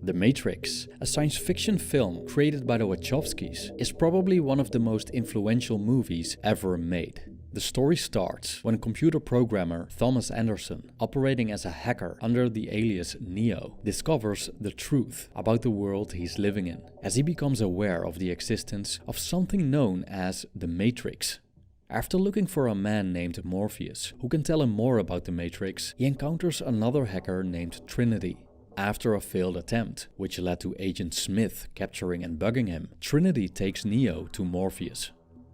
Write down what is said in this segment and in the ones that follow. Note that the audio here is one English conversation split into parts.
The Matrix, a science fiction film created by the Wachowskis, is probably one of the most influential movies ever made. The story starts when computer programmer Thomas Anderson, operating as a hacker under the alias Neo, discovers the truth about the world he's living in, as he becomes aware of the existence of something known as the Matrix. After looking for a man named Morpheus, who can tell him more about the Matrix, he encounters another hacker named Trinity. After a failed attempt, which led to Agent Smith capturing and bugging him, Trinity takes Neo to Morpheus.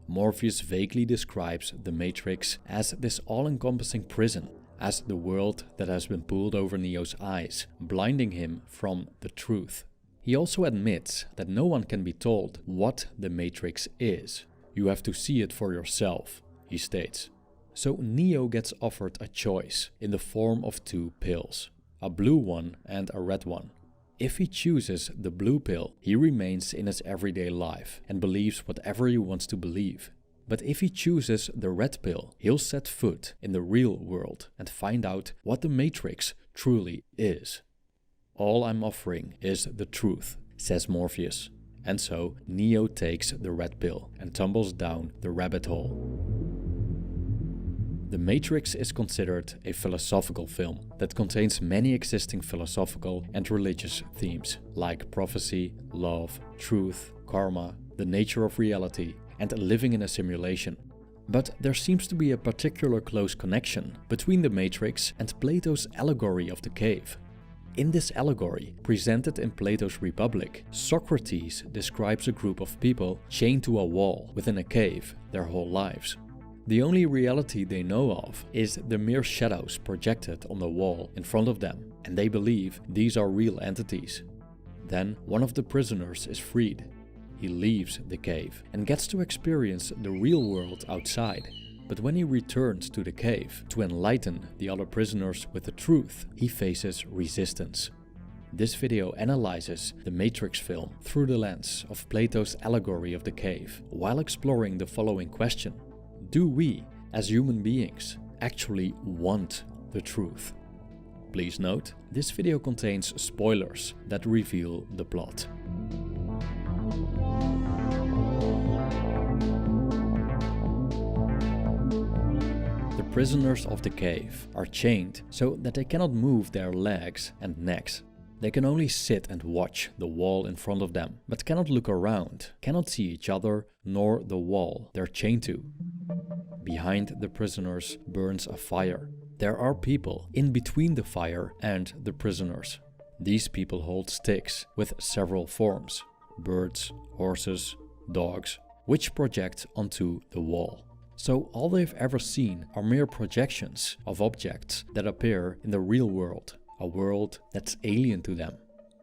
Morpheus vaguely describes the Matrix as this all-encompassing prison, as the world that has been pulled over Neo's eyes, blinding him from the truth. He also admits that no one can be told what the Matrix is. You have to see it for yourself, he states. So Neo gets offered a choice in the form of two pills, a blue one and a red one. If he chooses the blue pill, he remains in his everyday life and believes whatever he wants to believe. But if he chooses the red pill, he'll set foot in the real world and find out what the Matrix truly is. All I'm offering is the truth, says Morpheus. And so Neo takes the red pill and tumbles down the rabbit hole. The Matrix is considered a philosophical film that contains many existing philosophical and religious themes, like prophecy, love, truth, karma, the nature of reality, and living in a simulation. But there seems to be a particular close connection between the Matrix and Plato's allegory of the cave. In this allegory, presented in Plato's Republic, Socrates describes a group of people chained to a wall within a cave their whole lives. The only reality they know of is the mere shadows projected on the wall in front of them, and they believe these are real entities. Then one of the prisoners is freed. He leaves the cave and gets to experience the real world outside. But when he returns to the cave to enlighten the other prisoners with the truth, he faces resistance. This video analyzes the Matrix film through the lens of Plato's allegory of the cave, while exploring the following question. Do we, as human beings, actually want the truth? Please note, this video contains spoilers that reveal the plot. The prisoners of the cave are chained so that they cannot move their legs and necks. They can only sit and watch the wall in front of them, but cannot look around, cannot see each other, nor the wall they're chained to. Behind the prisoners burns a fire. There are people in between the fire and the prisoners. These people hold sticks with several forms: birds, horses, dogs, which project onto the wall. So all they've ever seen are mere projections of objects that appear in the real world, a world that's alien to them.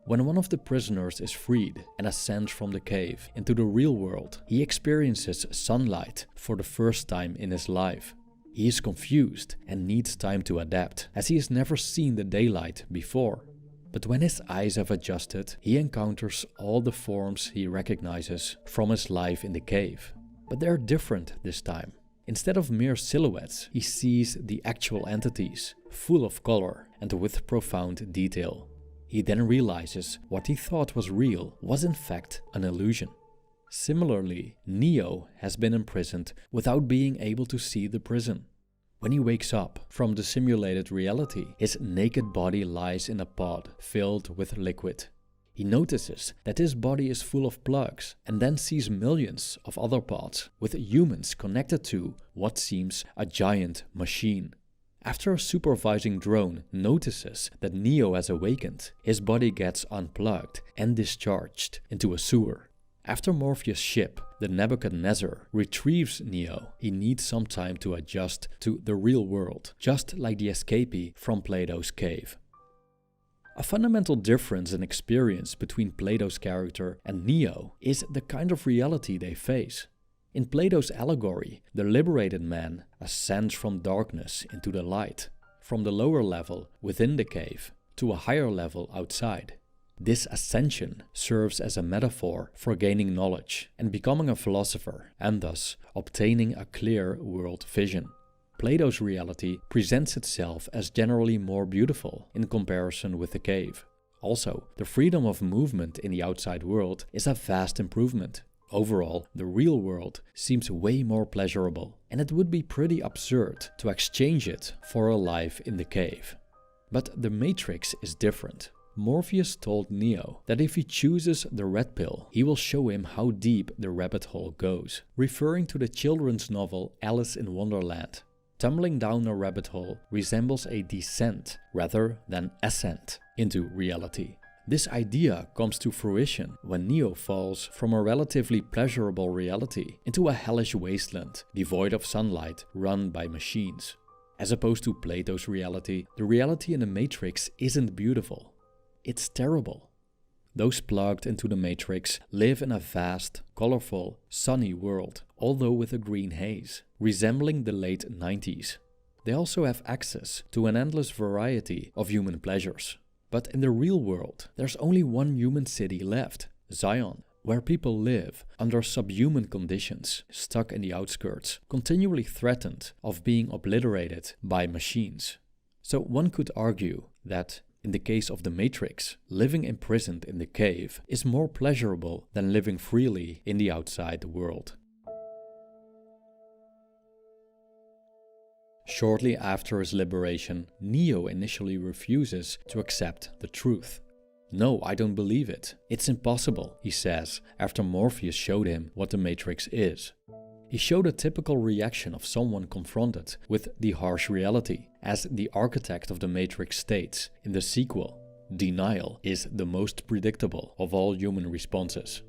When one of the prisoners is freed and ascends from the cave into the real world, he experiences sunlight for the first time in his life. He is confused and needs time to adapt, as he has never seen the daylight before. But when his eyes have adjusted, he encounters all the forms he recognizes from his life in the cave. But they're different this time. Instead of mere silhouettes, he sees the actual entities, full of color and with profound detail. He then realizes what he thought was real was in fact an illusion. Similarly, Neo has been imprisoned without being able to see the prison. When he wakes up from the simulated reality, his naked body lies in a pod filled with liquid. He notices that his body is full of plugs and then sees millions of other pods with humans connected to what seems a giant machine. After a supervising drone notices that Neo has awakened, his body gets unplugged and discharged into a sewer. After Morpheus' ship, the Nebuchadnezzar, retrieves Neo, he needs some time to adjust to the real world, just like the escapee from Plato's cave. A fundamental difference in experience between Plato's character and Neo is the kind of reality they face. In Plato's allegory, the liberated man ascends from darkness into the light, from the lower level within the cave to a higher level outside. This ascension serves as a metaphor for gaining knowledge and becoming a philosopher, and thus obtaining a clear world vision. Plato's reality presents itself as generally more beautiful in comparison with the cave. Also, the freedom of movement in the outside world is a vast improvement. Overall, the real world seems way more pleasurable, and it would be pretty absurd to exchange it for a life in the cave. But the Matrix is different. Morpheus told Neo that if he chooses the red pill, he will show him how deep the rabbit hole goes, referring to the children's novel Alice in Wonderland. Tumbling down a rabbit hole resembles a descent rather than ascent into reality. This idea comes to fruition when Neo falls from a relatively pleasurable reality into a hellish wasteland devoid of sunlight run by machines. As opposed to Plato's reality, the reality in the Matrix isn't beautiful. It's terrible. Those plugged into the Matrix live in a vast, colorful, sunny world, although with a green haze, resembling the late 90s. They also have access to an endless variety of human pleasures. But in the real world, there's only one human city left, Zion, where people live under subhuman conditions, stuck in the outskirts, continually threatened of being obliterated by machines. So one could argue that, in the case of the Matrix, living imprisoned in the cave is more pleasurable than living freely in the outside world. Shortly after his liberation, Neo initially refuses to accept the truth. "No, I don't believe it. It's impossible," he says after Morpheus showed him what the Matrix is. He showed a typical reaction of someone confronted with the harsh reality. As the architect of the Matrix states in the sequel, denial is the most predictable of all human responses.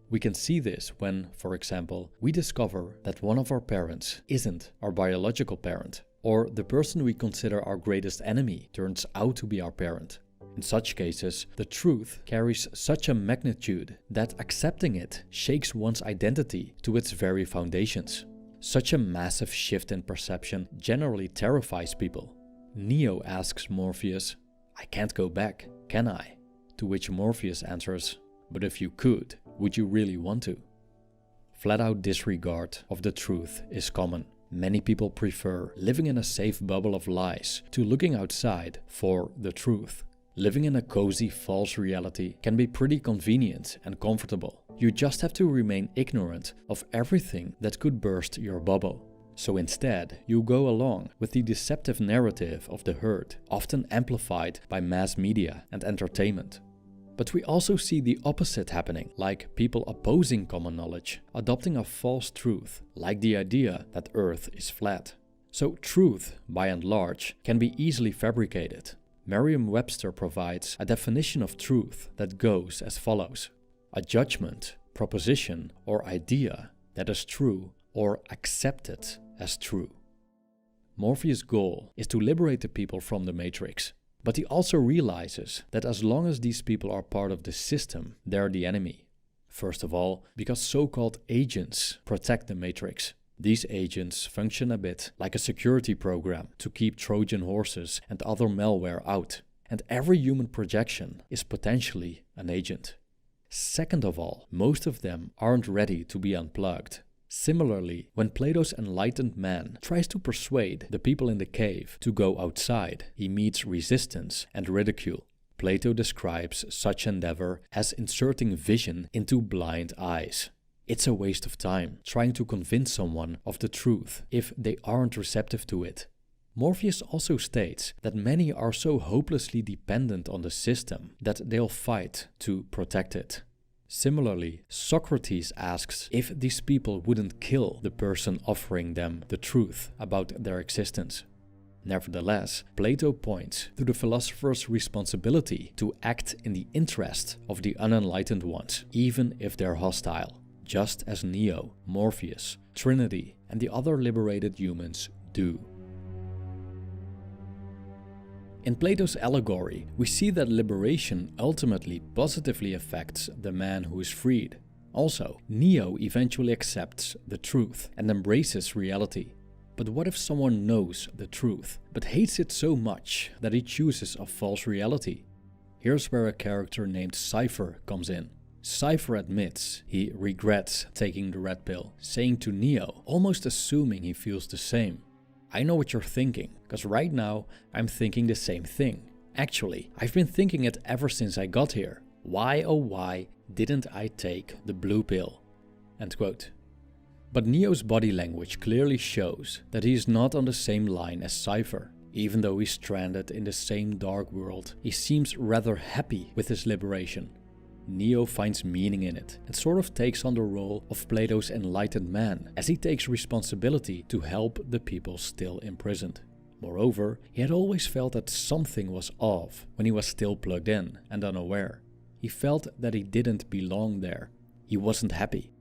We can see this when, for example, we discover that one of our parents isn't our biological parent, or the person we consider our greatest enemy turns out to be our parent. In such cases, the truth carries such a magnitude that accepting it shakes one's identity to its very foundations. Such a massive shift in perception generally terrifies people. Neo asks Morpheus, "I can't go back, can I?" To which Morpheus answers, "But if you could, would you really want to?" Flat-out disregard of the truth is common. Many people prefer living in a safe bubble of lies to looking outside for the truth. Living in a cozy false reality can be pretty convenient and comfortable. You just have to remain ignorant of everything that could burst your bubble. So instead, you go along with the deceptive narrative of the herd, often amplified by mass media and entertainment. But we also see the opposite happening, like people opposing common knowledge, adopting a false truth, like the idea that Earth is flat. So truth, by and large, can be easily fabricated. Merriam-Webster provides a definition of truth that goes as follows: a judgment, proposition, or idea that is true or accepted as true. Morpheus' goal is to liberate the people from the Matrix. But he also realizes that as long as these people are part of the system, they're the enemy. First of all, because so-called agents protect the Matrix. These agents function a bit like a security program to keep Trojan horses and other malware out. And every human projection is potentially an agent. Second of all, most of them aren't ready to be unplugged. Similarly, when Plato's enlightened man tries to persuade the people in the cave to go outside, he meets resistance and ridicule. Plato describes such endeavor as inserting vision into blind eyes. It's a waste of time trying to convince someone of the truth if they aren't receptive to it. Morpheus also states that many are so hopelessly dependent on the system that they'll fight to protect it. Similarly, Socrates asks if these people wouldn't kill the person offering them the truth about their existence. Nevertheless, Plato points to the philosopher's responsibility to act in the interest of the unenlightened ones, even if they're hostile, just as Neo, Morpheus, Trinity, and the other liberated humans do. In Plato's allegory, we see that liberation ultimately positively affects the man who is freed. Also, Neo eventually accepts the truth and embraces reality. But what if someone knows the truth, but hates it so much that he chooses a false reality? Here's where a character named Cypher comes in. Cypher admits he regrets taking the red pill, saying to Neo, almost assuming he feels the same, "I know what you're thinking, because right now I'm thinking the same thing, Actually, I've been thinking it ever since I got here. Why oh why didn't I take the blue pill?" End quote. But Neo's body language clearly shows that he is not on the same line as Cypher. Even though he's stranded in the same dark world, he seems rather happy with his liberation. Neo finds meaning in it and sort of takes on the role of Plato's enlightened man, as he takes responsibility to help the people still imprisoned. Moreover, he had always felt that something was off when he was still plugged in and unaware. He felt that he didn't belong there. He wasn't happy.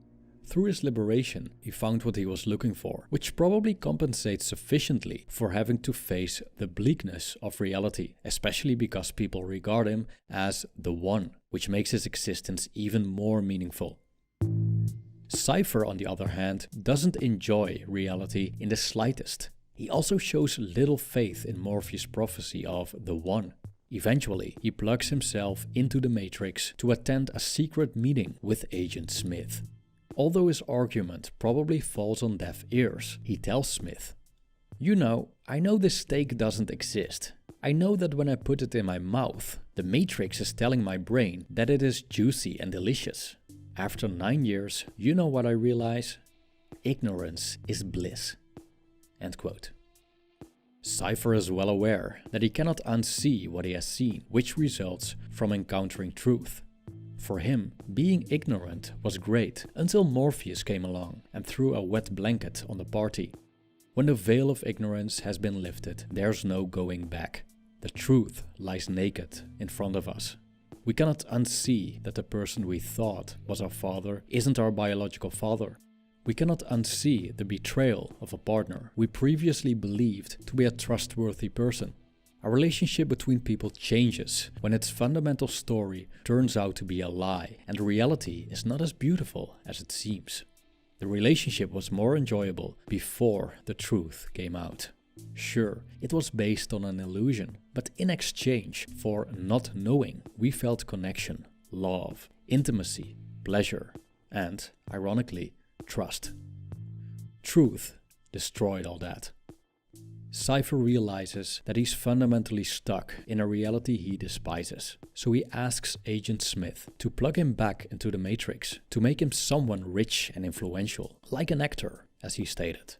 Through his liberation, he found what he was looking for, which probably compensates sufficiently for having to face the bleakness of reality, especially because people regard him as the one, which makes his existence even more meaningful. Cypher, on the other hand, doesn't enjoy reality in the slightest. He also shows little faith in Morpheus' prophecy of the One. Eventually, he plugs himself into the Matrix to attend a secret meeting with Agent Smith. Although his argument probably falls on deaf ears, he tells Smith, "You know, I know this steak doesn't exist. I know that when I put it in my mouth, the Matrix is telling my brain that it is juicy and delicious. After 9 years, you know what I realize? Ignorance is bliss." End quote. Cypher is well aware that he cannot unsee what he has seen, which results from encountering truth. For him, being ignorant was great until Morpheus came along and threw a wet blanket on the party. When the veil of ignorance has been lifted, there's no going back. The truth lies naked in front of us. We cannot unsee that the person we thought was our father isn't our biological father. We cannot unsee the betrayal of a partner we previously believed to be a trustworthy person. A relationship between people changes when its fundamental story turns out to be a lie and reality is not as beautiful as it seems. The relationship was more enjoyable before the truth came out. Sure, it was based on an illusion, but in exchange for not knowing, we felt connection, love, intimacy, pleasure, and, ironically, trust. Truth destroyed all that. Cypher realizes that he's fundamentally stuck in a reality he despises, so he asks Agent Smith to plug him back into the Matrix to make him someone rich and influential, like an actor, as he stated.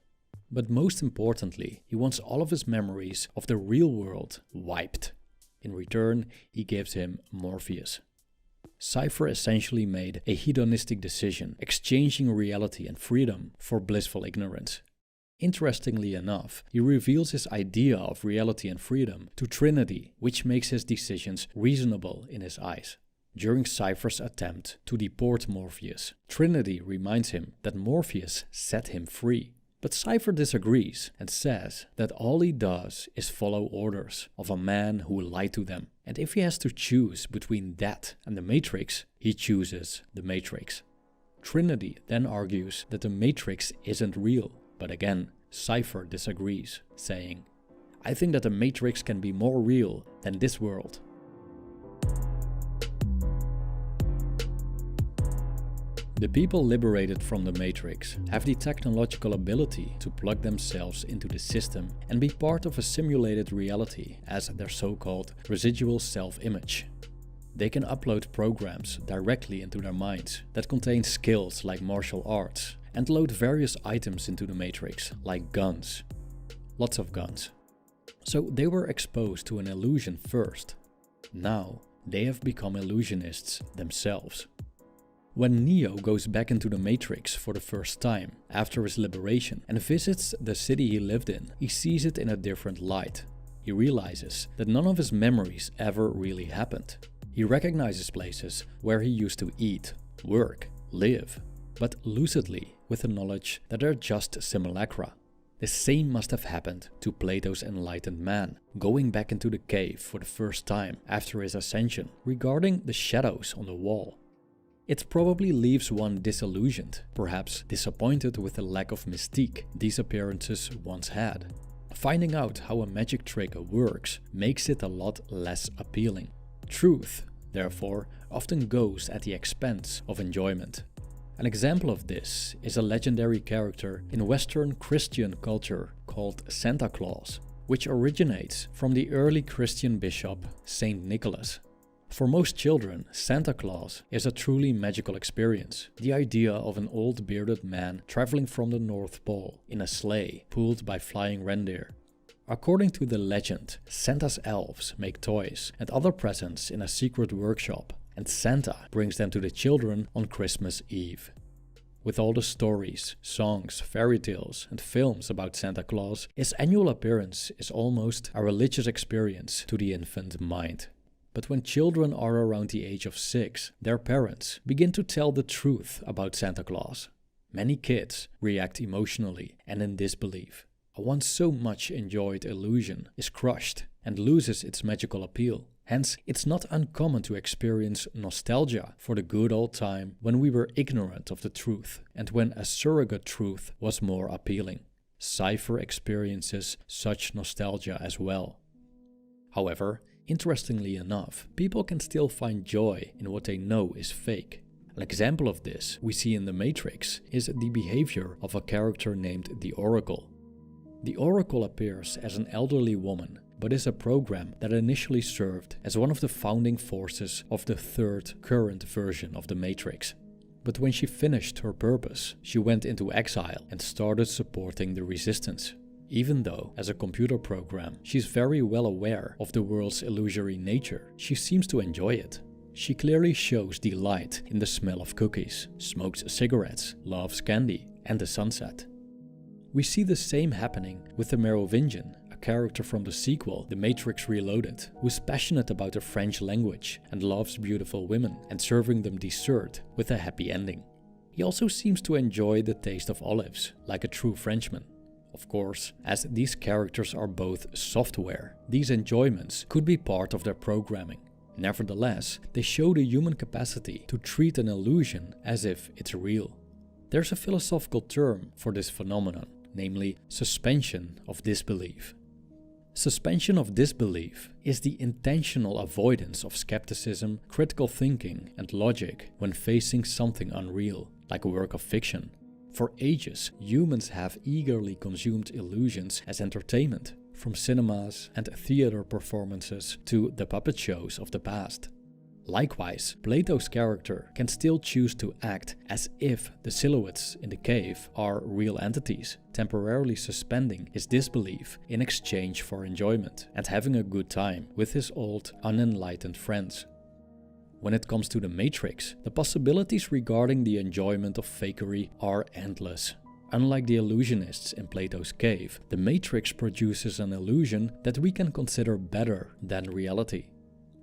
But most importantly, he wants all of his memories of the real world wiped. In return, he gives him Morpheus. Cypher essentially made a hedonistic decision, exchanging reality and freedom for blissful ignorance. Interestingly enough, he reveals his idea of reality and freedom to Trinity, which makes his decisions reasonable in his eyes. During Cypher's attempt to deport Morpheus, Trinity reminds him that Morpheus set him free. But Cypher disagrees and says that all he does is follow orders of a man who lied to them. And if he has to choose between that and the Matrix, he chooses the Matrix. Trinity then argues that the Matrix isn't real. But again, Cypher disagrees, saying, "I think that the Matrix can be more real than this world." The people liberated from the Matrix have the technological ability to plug themselves into the system and be part of a simulated reality as their so-called residual self-image. They can upload programs directly into their minds that contain skills like martial arts, and load various items into the Matrix, like guns. Lots of guns. So they were exposed to an illusion first. Now they have become illusionists themselves. When Neo goes back into the Matrix for the first time after his liberation and visits the city he lived in, he sees it in a different light. He realizes that none of his memories ever really happened. He recognizes places where he used to eat, work, live, but lucidly, with the knowledge that they're just simulacra. The same must have happened to Plato's enlightened man, going back into the cave for the first time after his ascension, regarding the shadows on the wall. It probably leaves one disillusioned, perhaps disappointed with the lack of mystique these appearances once had. Finding out how a magic trick works makes it a lot less appealing. Truth, therefore, often goes at the expense of enjoyment. An example of this is a legendary character in Western Christian culture called Santa Claus. which originates from the early Christian bishop Saint Nicholas. For most children, Santa Claus is a truly magical experience. The idea of an old bearded man traveling from the North Pole in a sleigh pulled by flying reindeer. According to the legend, Santa's elves make toys and other presents in a secret workshop, and Santa brings them to the children on Christmas Eve. With all the stories, songs, fairy tales and films about Santa Claus, his annual appearance is almost a religious experience to the infant mind. But when children are around the age of 6, their parents begin to tell the truth about Santa Claus. Many kids react emotionally and in disbelief. A once so much enjoyed illusion is crushed and loses its magical appeal. Hence, it's not uncommon to experience nostalgia for the good old time when we were ignorant of the truth and when a surrogate truth was more appealing. Cypher experiences such nostalgia as well. However, interestingly enough, people can still find joy in what they know is fake. An example of this we see in The Matrix is the behavior of a character named the Oracle. The Oracle appears as an elderly woman, but is a program that initially served as one of the founding forces of the third current version of The Matrix. But when she finished her purpose, she went into exile and started supporting the resistance. Even though, as a computer program, she's very well aware of the world's illusory nature, she seems to enjoy it. She clearly shows delight in the smell of cookies, smokes cigarettes, loves candy, and the sunset. We see the same happening with the Merovingian, a character from the sequel, The Matrix Reloaded, who's passionate about the French language and loves beautiful women and serving them dessert with a happy ending. He also seems to enjoy the taste of olives, like a true Frenchman. Of course, as these characters are both software, these enjoyments could be part of their programming. Nevertheless, they show the human capacity to treat an illusion as if it's real. There's a philosophical term for this phenomenon, namely suspension of disbelief. Suspension of disbelief is the intentional avoidance of skepticism, critical thinking, and logic when facing something unreal, like a work of fiction. For ages, humans have eagerly consumed illusions as entertainment, from cinemas and theater performances to the puppet shows of the past. Likewise, Plato's character can still choose to act as if the silhouettes in the cave are real entities, temporarily suspending his disbelief in exchange for enjoyment and having a good time with his old, unenlightened friends. When it comes to the Matrix, the possibilities regarding the enjoyment of fakery are endless. Unlike the illusionists in Plato's cave, the Matrix produces an illusion that we can consider better than reality.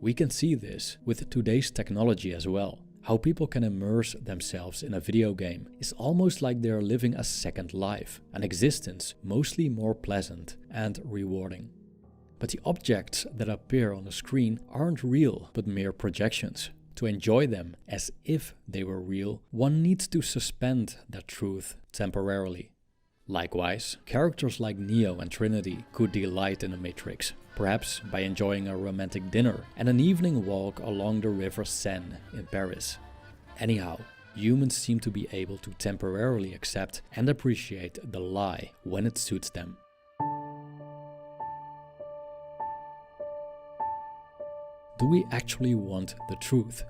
We can see this with today's technology as well. How people can immerse themselves in a video game is almost like they are living a second life, an existence mostly more pleasant and rewarding. But the objects that appear on the screen aren't real but mere projections. To enjoy them as if they were real, one needs to suspend that truth temporarily. Likewise, characters like Neo and Trinity could delight in the Matrix, perhaps by enjoying a romantic dinner and an evening walk along the river Seine in Paris. Anyhow, humans seem to be able to temporarily accept and appreciate the lie when it suits them. Do we actually want the truth?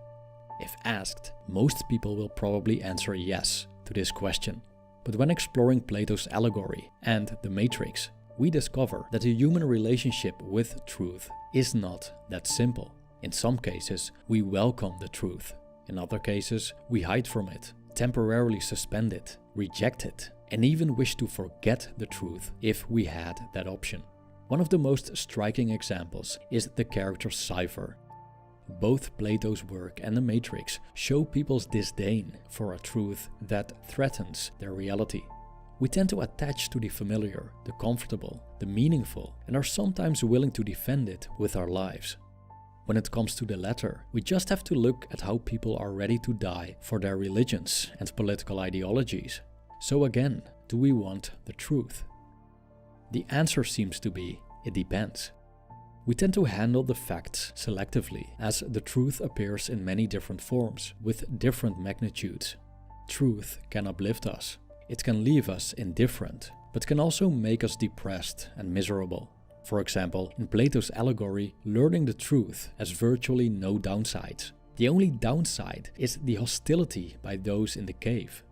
If asked, most people will probably answer yes to this question. But when exploring Plato's allegory and the Matrix, we discover that the human relationship with truth is not that simple. In some cases, we welcome the truth. In other cases, we hide from it, temporarily suspend it, reject it, and even wish to forget the truth if we had that option. One of the most striking examples is the character Cypher. Both Plato's work and the Matrix show people's disdain for a truth that threatens their reality. We tend to attach to the familiar, the comfortable, the meaningful, and are sometimes willing to defend it with our lives. When it comes to the latter, we just have to look at how people are ready to die for their religions and political ideologies. So again, do we want the truth? The answer seems to be, it depends. We tend to handle the facts selectively, as the truth appears in many different forms, with different magnitudes. Truth can uplift us. It can leave us indifferent, but can also make us depressed and miserable. For example, in Plato's allegory, learning the truth has virtually no downsides. The only downside is the hostility by those in the cave.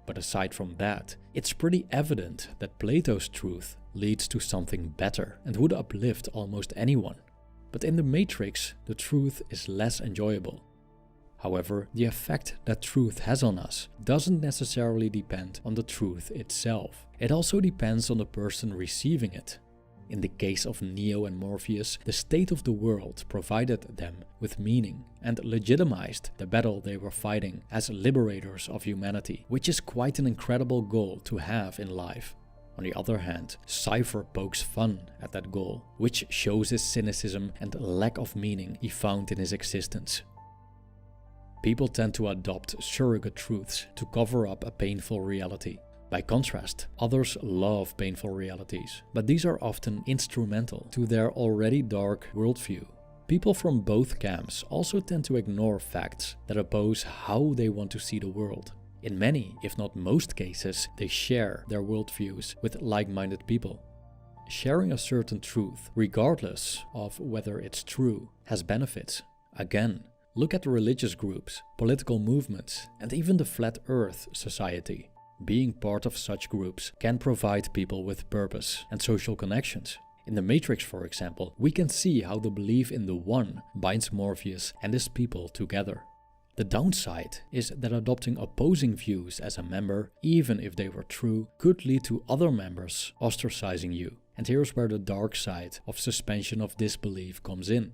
But aside from that, it's pretty evident that Plato's truth leads to something better and would uplift almost anyone. But in the Matrix, the truth is less enjoyable. However, the effect that truth has on us doesn't necessarily depend on the truth itself. It also depends on the person receiving it. In the case of Neo and Morpheus, the state of the world provided them with meaning and legitimized the battle they were fighting as liberators of humanity, which is quite an incredible goal to have in life. On the other hand, Cypher pokes fun at that goal, which shows his cynicism and lack of meaning he found in his existence. People tend to adopt surrogate truths to cover up a painful reality. By contrast, others love painful realities, but these are often instrumental to their already dark worldview. People from both camps also tend to ignore facts that oppose how they want to see the world. In many, if not most cases, they share their worldviews with like-minded people. Sharing a certain truth, regardless of whether it's true, has benefits. Again, look at religious groups, political movements, and even the Flat Earth Society. Being part of such groups can provide people with purpose and social connections. In the Matrix, for example, we can see how the belief in the One binds Morpheus and his people together. The downside is that adopting opposing views as a member, even if they were true, could lead to other members ostracizing you. And here's where the dark side of suspension of disbelief comes in.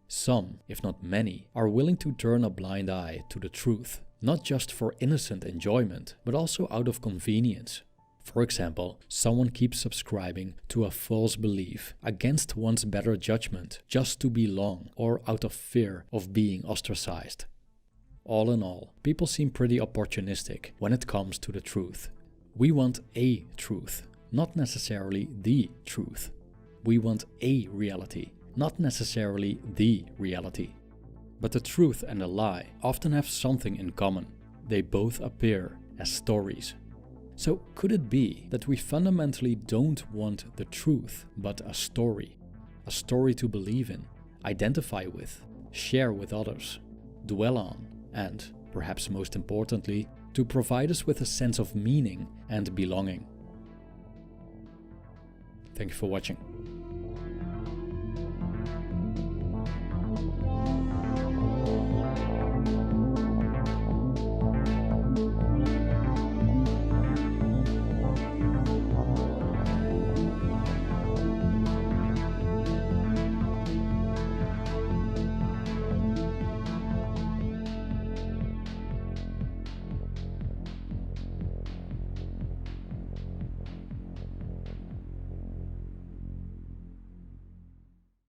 Some, if not many, are willing to turn a blind eye to the truth, not just for innocent enjoyment, but also out of convenience. For example, someone keeps subscribing to a false belief against one's better judgment just to belong or out of fear of being ostracized. All in all, people seem pretty opportunistic when it comes to the truth. We want a truth, not necessarily the truth. We want a reality, not necessarily the reality. But the truth and the lie often have something in common. They both appear as stories. So could it be that we fundamentally don't want the truth, but a story? A story to believe in, identify with, share with others, dwell on, and, perhaps most importantly, to provide us with a sense of meaning and belonging. Thank you for watching.